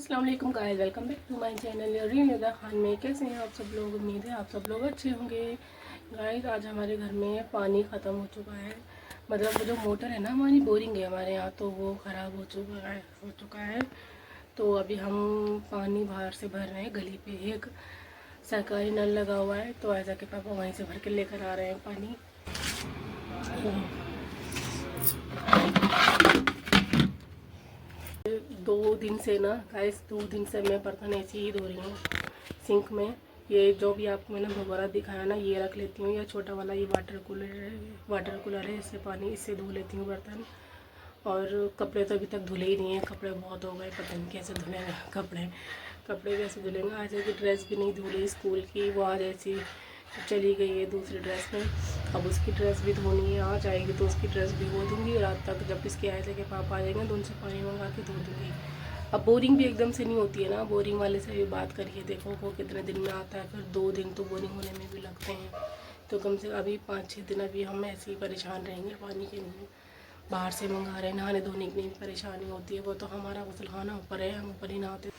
अस्सलाम वालेकुम guys, welcome back to my channel Rinida Khan में। कैसे हैं आप सब लोग? उम्मीद है आप सब लोग अच्छे होंगे। गाइस आज हमारे घर में पानी ख़त्म हो चुका है। मतलब वो जो मोटर है ना, हमारी बोरिंग है हमारे यहाँ, तो वो ख़राब हो चुका है। तो अभी हम पानी बाहर से भर रहे हैं। गली पे एक सरकारी नल लगा हुआ है, तो ऐसा के पापा वहीं से भर के लेकर आ रहे हैं पानी। 2 दिन से ना गाइस, 2 दिन से मैं बर्तन ऐसे ही धो रही हूँ सिंक में। ये जो भी आपको मैंने दोबारा दिखाया ना, ये रख लेती हूँ। या छोटा वाला ये वाटर कूलर है, इससे धो लेती हूँ बर्तन। और कपड़े तो अभी तक धुले ही नहीं हैं। कपड़े बहुत हो गए, पता नहीं कैसे धुलेंगे कपड़े कैसे धुलेंगे। आज की ड्रेस भी नहीं धुली स्कूल की, वो आज ऐसी चली गई है दूसरी ड्रेस में। अब उसकी ड्रेस भी धोनी है, आज आएगी तो उसकी ड्रेस भी धो दूँगी। रात तक जब इसके आए के पापा आ जाएंगे तो उनसे पानी मंगा के धो दूँगी। अब बोरिंग भी एकदम से नहीं होती है ना, बोरिंग वाले से भी बात करिए, देखो वो कितने दिन में आता है, फिर 2 दिन तो बोरिंग होने में भी लगते हैं। तो कम से अभी 5-6 दिन अभी हम ऐसे ही परेशान रहेंगे पानी के लिए। बाहर से मंगा रहे हैं, नहाने धोने की नहीं परेशानी होती है, वो तो हमारा गुसलखाना ऊपर है, हम ऊपर ही नहाते।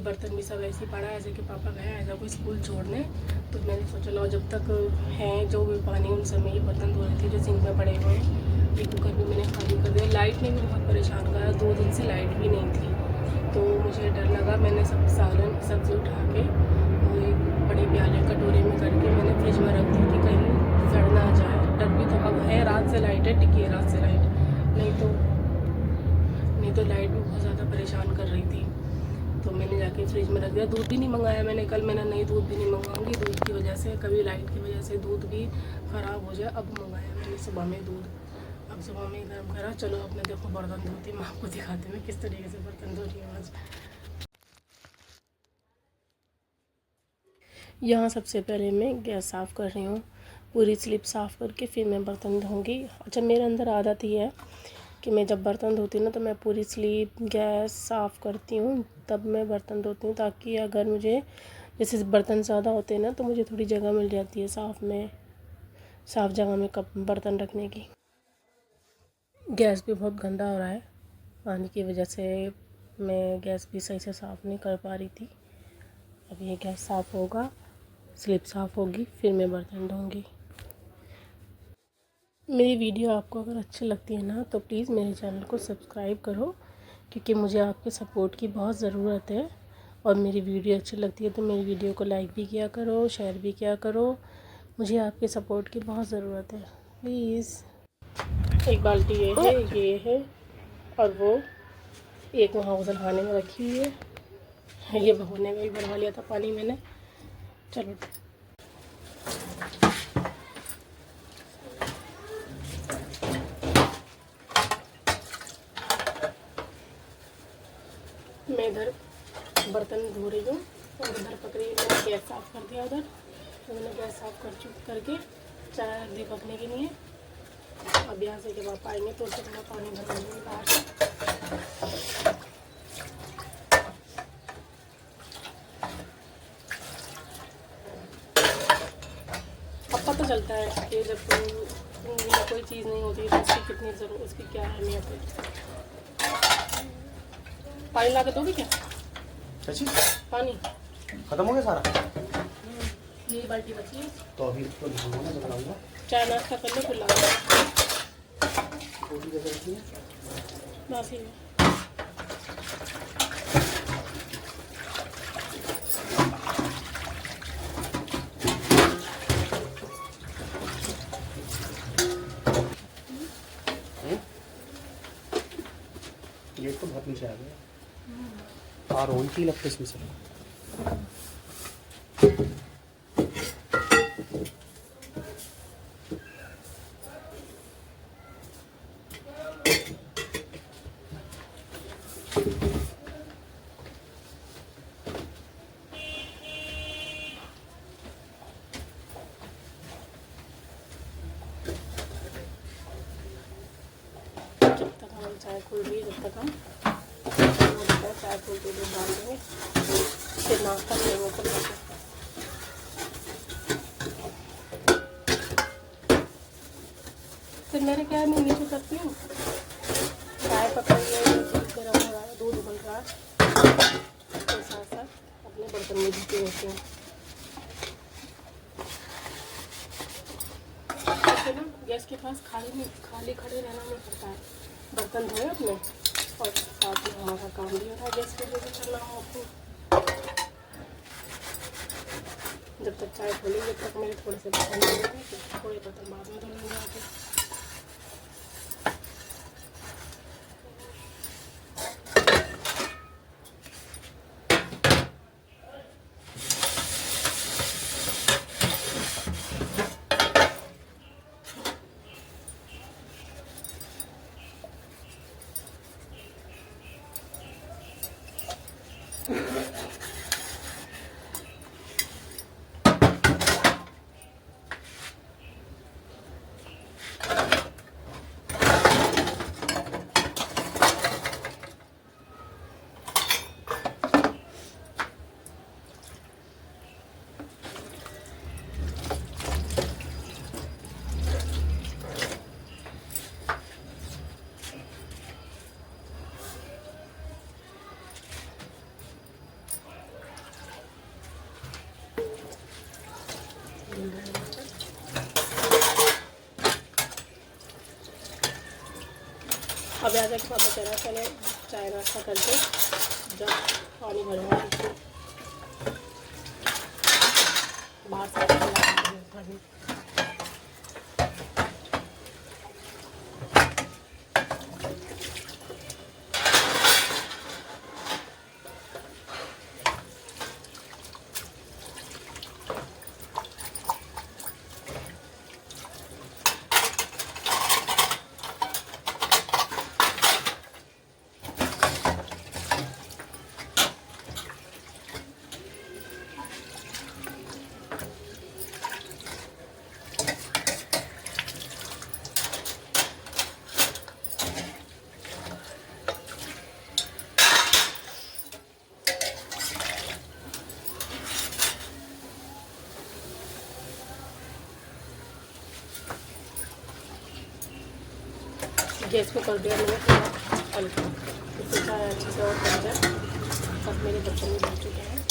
बर्तन भी सब ऐसे ही पड़ा है, ऐसे कि पापा गए ऐसा कोई स्कूल छोड़ने, तो मैंने सोचा लो जब तक हैं जो भी पानी उन समय ये बर्तन धो रही थी जो सिंक में पड़े हुए हैं। ये कुकर भी मैंने खाली कर दिया। लाइट ने भी बहुत परेशान करा, 2 दिन से लाइट भी नहीं थी, तो मुझे डर लगा। मैंने सब सालन सब्ज़ी उठा के एक बड़े प्याले कटोरे में करके मैंने फ्रिज में रख दी कि कहीं सड़ ना जाए। डर भी तो अब है, रात से लाइट है, टिकी है रात से लाइट, नहीं तो लाइट भी बहुत ज़्यादा परेशान कर रही थी। तो मैंने जाके फ्रिज में रख दिया। दूध भी नहीं मंगाया मैंने कल, मैंने नहीं दूध भी नहीं मंगाऊंगी दूध की वजह से, कभी लाइट की वजह से दूध भी ख़राब हो जाए। अब मंगाया मैंने सुबह में दूध, अब सुबह में गर्म करा। चलो अपने देखो बर्तन धोती, मैं आपको दिखाती हूँ किस तरीके से बर्तन धो रही हूँ आज। यहाँ सबसे पहले मैं गैस साफ़ कर रही हूँ, पूरी स्लिप साफ़ करके फिर मैं बर्तन धोऊँगी। अच्छा, मेरे अंदर आदत ही है कि मैं जब बर्तन धोती हूँ ना, तो मैं पूरी स्लिप गैस साफ़ करती हूँ, तब मैं बर्तन धोती हूँ, ताकि अगर मुझे जैसे बर्तन ज़्यादा होते हैं ना, तो मुझे थोड़ी जगह मिल जाती है साफ़ जगह में कप बर्तन रखने की। गैस भी बहुत गंदा हो रहा है पानी की वजह से, मैं गैस भी सही से साफ़ नहीं कर पा रही थी। अब ये गैस साफ़ होगा, स्लिप साफ़ होगी, फिर मैं बर्तन धोऊँगी। मेरी वीडियो आपको अगर अच्छी लगती है ना, तो प्लीज़ मेरे चैनल को सब्सक्राइब करो, क्योंकि मुझे आपके सपोर्ट की बहुत ज़रूरत है। और मेरी वीडियो अच्छी लगती है तो मेरी वीडियो को लाइक भी किया करो, शेयर भी किया करो, मुझे आपके सपोर्ट की बहुत ज़रूरत है प्लीज़। एक बाल्टी ये है और वो एक वहाँ गुसलखाने में रखी हुई है। ये भगोने में भी भरवा लिया था पानी मैंने। चलो मैं इधर बर्तन धो रही हूँ और उधर पकड़ी मैंने गैस साफ़ कर दिया। उधर तो मैंने गैस साफ़ करके चाय रख दी पकने के लिए। अब यहाँ से जब आप आएंगे तो उससे थोड़ा पानी भर देंगे बाहर से। अब पता चलता है कि जब कोई चीज़ नहीं होती तो उसकी कितनी ज़रूरत, उसकी क्या अहमियत है। पानी ला के दोगे क्या? सची पानी खत्म हो गया सारा? ये बाल्टी बची है, तो अभी तो बताऊंगा। चाय नाश्ता कर लो फिर ला रोटी कैसे रखी है? बस ही है। ये तो बहुत नीचे आ गया। और ऑन की लगता है इसमें से। जब तक हम चाय खोल रही है, जब तक हम चाय खोल के दूध डाल देंगे, फिर नाश्ता करेंगे ऊपर जाके। फिर मैंने क्या है, मैं नीचे करती हूँ, चाय पक रही है, दूध गर्म हो रहा है, दूध उबल रहा है, तो साथ साथ अपने बर्तन में धोते रहते हैं। तो ना गैस के पास खाली खड़े रहना नहीं पड़ता है। बर्तन धोए अपने और साथ में हमारा काम भी हो रहा है गैस पे जो भी चल रहा हो आपको। जब तक चाय खोलेंगे जब तक मेरे थोड़े से बर्तन धोएंगे, थोड़े बर्तन बाद में धो लेंगे आके। अब आजा के पापा चला चले चाय नाश्ता करके जब पानी भरवा दीजिए बाहर से। गैस को कर दिया मैंने थोड़ा हल्का, इससे चाय अच्छे से और बन जाए। सब मेरे बर्तन में बन चुके हैं।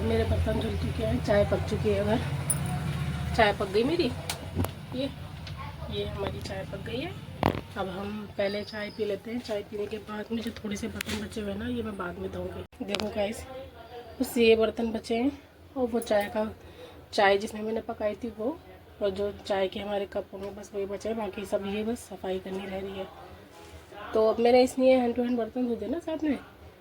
मेरे बर्तन धुल चुके हैं, चाय पक चुकी है। अगर चाय पक गई मेरी, ये हमारी चाय पक गई है। अब हम पहले चाय पी लेते हैं। चाय पीने के बाद में जो थोड़े से बर्तन बचे हुए हैं ना, ये मैं बाद में धोऊंगी। देखो गाइस, बस ये बर्तन बचे हैं और वो चाय जिसमें मैंने पकाई थी वो, और जो चाय के हमारे कप होंगे बस वही बचे हैं। बाकी सब ये बस सफाई करनी रह रही है। तो अब मेरे इसलिए हैंड टू हैंड बर्तन धो देना साथ में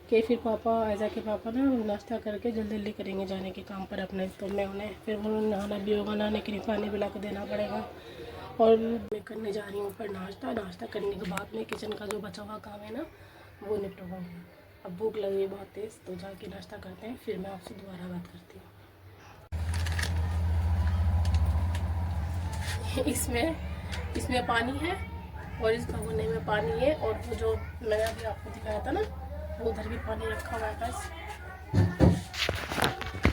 कि फिर पापा ऐसा कि पापा ना नाश्ता करके जल्दी जल्दी करेंगे जाने के काम पर अपने। तो मैं उन्हें फिर उन्होंने नहाना भी होगा, नहाने के लिए पानी पिला के देना पड़ेगा। और मैं करने जा रही हूँ ऊपर नाश्ता करने के बाद में किचन का जो बचा हुआ काम है ना वो निपटवाऊँगी। अब भूख लग रही है बहुत तेज़, तो जाके नाश्ता करते हैं, फिर मैं आपसे दोबारा बात करती हूँ। इसमें पानी है और इस भगोने में पानी है, और वो जो मैंने अभी आपको दिखाया था ना वो उधर भी पानी रखा हुआ है। बस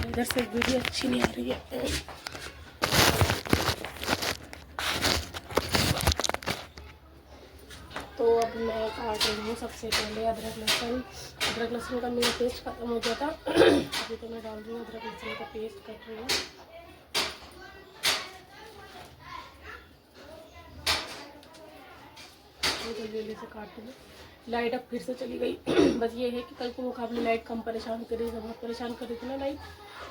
इधर से वीडियो अच्छी नहीं आ रही है। तो अब मैं काट रही हूँ सबसे पहले अदरक लहसुन का मेरा पेस्ट खत्म हो गया था। अभी तो मैं डाल रही हूँ अदरक लहसुन का पेस्ट कर रही हूँ। जल्दी से काट दूँ। लाइट अब फिर से चली गई। बस ये है कि कल के मुकाबले लाइट कम परेशान कर रही थी। बहुत परेशान कर रही थी ना लाइट,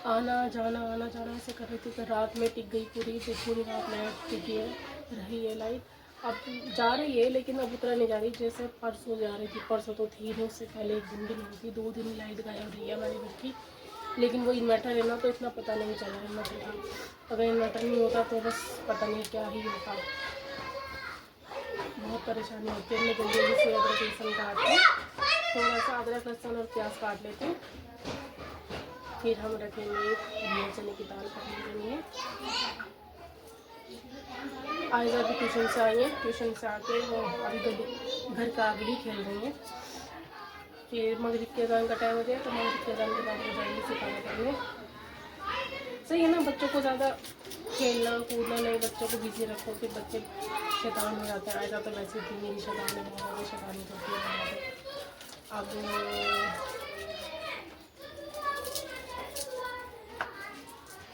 आना जाना ऐसे कर रही थी। तो रात में टिक गई पूरी रात लाइट टिकी रही है लाइट। अब जा रही है लेकिन अब उतना नहीं जा रही जैसे परसों जा रही थी। परसों तो थी नहीं, उससे पहले एक दिन भी नहीं थी। 2 दिन लाइट गायब रही है हमारे घर की। लेकिन वो इन्वर्टर है ना, तो इतना पता नहीं चला इन्वर्टर का। अगर इन्वर्टर नहीं होता तो बस पता नहीं क्या ही होता। बहुत परेशानी होती है। मैं जल्दी जल्दी से अदरक लहसुन काट के, थोड़ा सा अदरक लहसुन और प्याज काट लेते हैं। फिर हम रखेंगे भुने चने की दाल पकने के लिए। आज अभी ट्यूशन से आई है, ट्यूशन से आके वो अभी घर का आगे भी खेल रही हैं। फिर मगरिब के अज़ान का टाइम हो गया, तो मगरिब के अज़ान के बाद वो जाएंगे सिखाना करने। सही है ना, बच्चों को ज़्यादा खेलना कूदना नहीं, बच्चों को बिजी रखो, फिर बच्चे शैतान हो जाते हैं। आया तो वैसे भी मेरी शैतान है, बहुत ज़्यादा शैतानी करती है। अब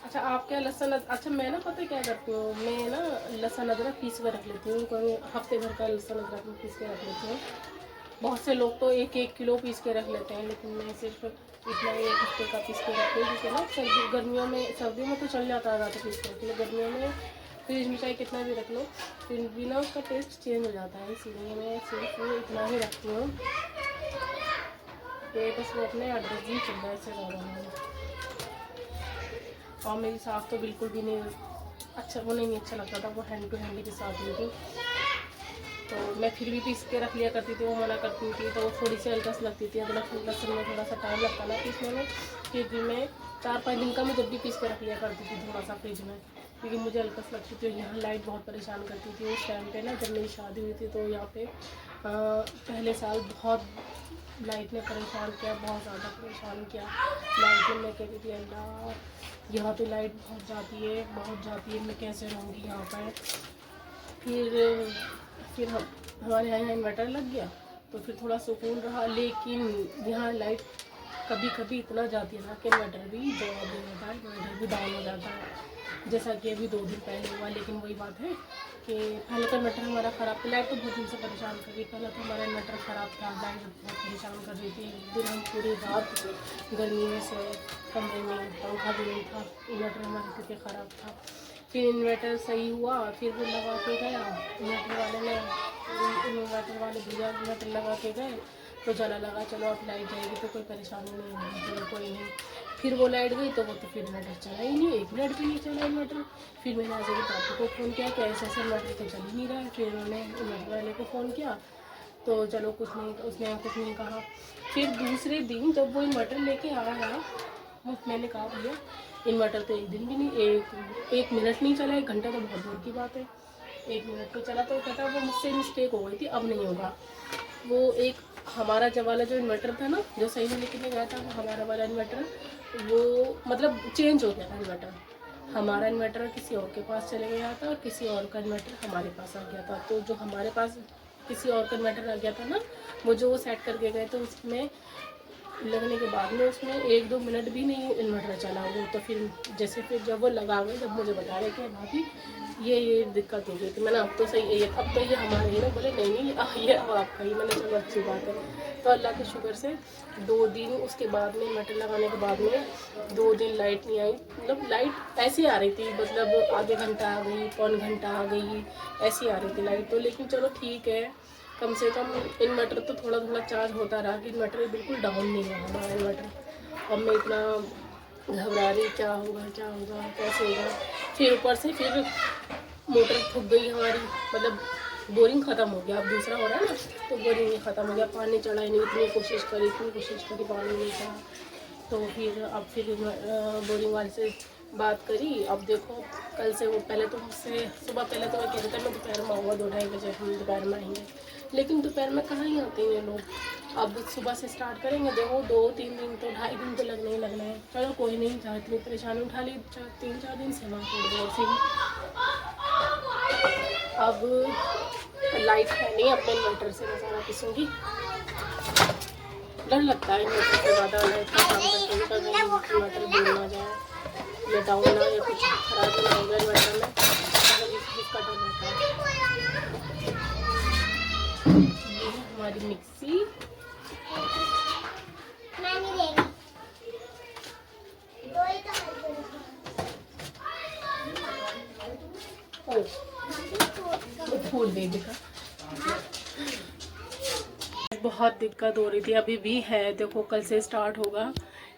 अच्छा, आप क्या लहसुन, अच्छा मैं ना पता क्या करती हूँ, मैं ना लहसुन अदरक पीस कर रख लेती हूँ। कोई हफ्ते भर का लहसुन अदरक में पीस के रख लेती हूँ। बहुत से लोग तो 1-1 किलो पीस के रख लेते हैं, लेकिन मैं सिर्फ इतना 1 हफ्ते का पीस के रखती हूँ। क्योंकि ना सर्दियों में तो चल जाता है ज़्यादा पीस के रख लो, गर्मियों में फ्रिज में चाहे कितना भी रख लो फिर भी ना उसका टेस्ट चेंज हो जाता है। इसीलिए मैं सिर्फ इतना ही रखती हूँ कि बस वो अपने एड्रेस ही चल रहा है, इससे ज़्यादा नहीं। और मेरी सास तो बिल्कुल भी नहीं अच्छा, वो नहीं अच्छा लगता था, वो हैंड टू हैंड के साथ हुई थी। तो मैं फिर भी पीस के रख लिया करती थी, वो मना करती थी, तो वो थोड़ी सी हल्का सी लगती थी। अदरक लहसुन में थोड़ा सा टाइम लगता ना पीसने में, फिर भी मैं 4-5 दिन का मैं जब भी पीस के रख लिया करती थी थोड़ा सा फ्रिज में, क्योंकि मुझे हल्का सी लगती थी। यहाँ लाइट बहुत परेशान करती थी उस टाइम पे ना, जब मेरी शादी हुई थी। तो यहाँ पे पहले साल बहुत लाइट ने परेशान किया, बहुत ज़्यादा परेशान किया लाइट ने। मैं कहती थी अल्लाह, यहाँ पे लाइट बहुत जाती है, मैं कैसे रहूँगी यहाँ पर। फिर हमारे यहाँ इन्वर्टर लग गया, तो फिर थोड़ा सुकून रहा। लेकिन यहाँ लाइट कभी कभी इतना जाती है ना कि इन्वर्टर भी जवाब दे देता है, इन्वर्टर भी डाउन हो जाता है, जैसा कि अभी 2 दिन पहले हुआ। लेकिन वही बात है कि पहले तो इन्वर्टर हमारा ख़राब था, लाइट तो बहुत दिन से परेशान कर रही। पहले तो हमारा इन्वर्टर ख़राब था, लाइट बहुत परेशान कर रही थी। एक दिन हम पूरी रात गर्मी में से कमरे में, पंखा भी नहीं था, इन्वर्टर हमारे क्योंकि ख़राब था। फिर इन्वर्टर सही हुआ, फिर वो लगा के गया इन्वर्टर वाले भैया इन्वर्टर लगा के गए, तो चला लगा चलो अब लाइट जाएगी तो कोई परेशानी नहीं होगी, चलो कोई नहीं। फिर वो लाइट गई तो वो तो फिर इन्वर्टर चला ही नहीं, 1 मिनट भी नहीं चला इन्वर्टर। फिर मैंने आज के पापा को फ़ोन किया कि ऐसे इन्वर्टर तो चल ही नहीं रहा है। फिर उन्होंने इन्वर्टर वाले को फ़ोन किया, तो चलो कुछ नहीं, उसने कुछ नहीं कहा। फिर दूसरे दिन जब वो इन्वर्टर लेके आया, मैंने कहा भैया इन्वर्टर तो 1 दिन भी नहीं, एक मिनट नहीं चला, 1 घंटा तो बहुत दूर की बात है, 1 मिनट तो चला। तो कहता वो मुझसे मिस्टेक हो गई थी, अब नहीं होगा। वो एक हमारा जब वाला जो इन्वर्टर था ना, जो सही में लेके गया था, वो हमारा वाला इन्वर्टर वो मतलब चेंज हो गया था इन्वर्टर। हमारा इन्वर्टर किसी और के पास चले गया था और किसी और का इन्वर्टर हमारे पास आ गया था। तो जो हमारे पास किसी और का इन्वर्टर आ गया था ना, वो जो वो सेट करके गए तो उसमें लगने के बाद में उसमें 1-2 मिनट भी नहीं इन्वर्टर चला वो। तो फिर जैसे फिर जब वो लगा गए, जब मुझे बता रहे कि भाभी ये दिक्कत हो गई थी, मैंने अब तो सही है, अब तो ये हमारे ही ना। बोले नहीं ये अब आपका ही। मैंने चलो अच्छी बात है। तो अल्लाह के शुक्र से 2 दिन उसके बाद में इन्वर्टर लगाने के बाद में 2 दिन लाइट नहीं आई। मतलब लाइट ऐसी आ रही थी, मतलब आधे घंटा आ गई, पौन घंटा आ गई, ऐसी आ रही थी लाइट। तो लेकिन चलो ठीक है, कम से कम इन्वर्टर तो थोड़ा थोड़ा चार्ज होता रहा कि इन्वर्टर बिल्कुल डाउन नहीं हुआ हमारा इन्वर्टर। अब मैं इतना घबरा रही, क्या होगा कैसे होगा। फिर ऊपर से फिर मोटर थक गई हमारी, मतलब बोरिंग ख़त्म हो गया। अब दूसरा हो रहा है ना, तो बोरिंग ही ख़त्म हो गया, पानी चढ़ा ही नहीं। इतनी कोशिश करी पानी नहीं चढ़ा। तो फिर अब बोरिंग वाले से बात करी। अब देखो कल से वो पहले तो मुझसे सुबह पहले तो मैं कह रहा था मैं दोपहर में आऊँगा, 2-2:30 बजे हम दोपहर में आएंगे, लेकिन दोपहर में कहाँ ही आते हैं लोग। अब सुबह से स्टार्ट करेंगे, देखो 2-3 दिन तो 2.5 दिन तो लगने ही लगना है। चलो कोई नहीं, जहाँ इतनी परेशानी उठा ली 3-4 दिन से वहाँ छोड़ दो ऐसे ही। अब लाइट है नहीं, अपने इन्वर्टर से मैं सारा पीसूँगी। डर लगता है इन्वर्टर से ज़्यादा, लाइट का काम करते हैं, इन्वर्टर गिर ना जाए या डाउन ना, या कुछ खराब ना हो जाए इन्वर्टर में, मतलब इसका डर रहता है। ये हमारी मिक्सी फूल दे दिखा। बहुत दिक्कत हो रही थी, अभी भी है। देखो कल से स्टार्ट होगा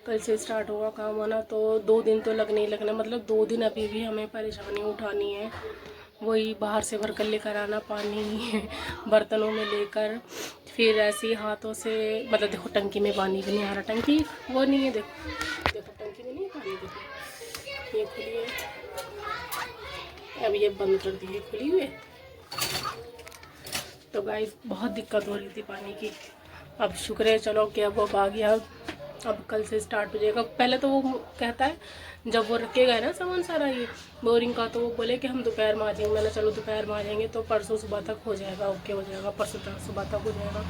कल से स्टार्ट होगा काम होना, तो 2 दिन तो लगने ही लगना, मतलब 2 दिन अभी भी हमें परेशानी उठानी है। वही बाहर से भर कर लेकर आना पानी बर्तनों में लेकर, फिर ऐसे ही हाथों से, मतलब देखो टंकी में पानी भी नहीं आ रहा, टंकी वो नहीं है, देखो देखो टंकी में नहीं है पानी, देखो ये खुली है, अब ये बंद कर दी है खुली हुई है। तो गाइस बहुत दिक्कत हो रही थी पानी की, अब शुक्र है चलो कि अब आ गया, अब कल से स्टार्ट हो जाएगा। पहले तो वो कहता है, जब वो रखे गए ना सामान सारा ये बोरिंग का, तो वो बोले कि हम दोपहर में आ जाएंगे। मैंने चलो दोपहर में आ जाएंगे तो परसों सुबह तक हो जाएगा, ओके हो जाएगा, परसों तक सुबह तक हो जाएगा।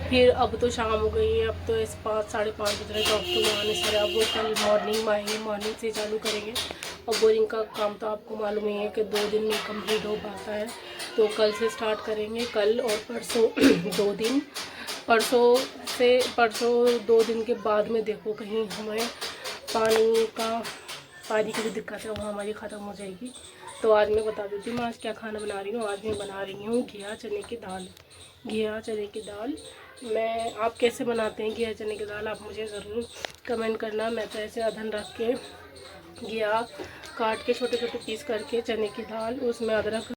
फिर अब तो शाम हो गई है, अब तो इस 5 साढ़े 5 बज रहे जॉब तो आने से, अब वो कल मॉर्निंग में आएंगे, मॉर्निंग से चालू करेंगे। और बोरिंग का काम तो आपको मालूम ही है कि 2 दिन में कंप्लीट हो पाता है, तो कल से स्टार्ट करेंगे, कल और परसों 2 दिन। परसों 2 दिन के बाद में देखो कहीं हमें पानी की भी दिक्कत है, वो हमारी ख़त्म हो जाएगी। तो आज मैं बता देती हूँ मैं आज क्या खाना बना रही हूँ। आज मैं बना रही हूँ घिया चने की दाल। घिया चने की दाल आप कैसे बनाते हैं घिया चने की दाल, आप मुझे ज़रूर कमेंट करना। मैं तो ऐसे अदहन रख के घिया काट के छोटे छोटे पीस करके चने की दाल, उसमें अदरक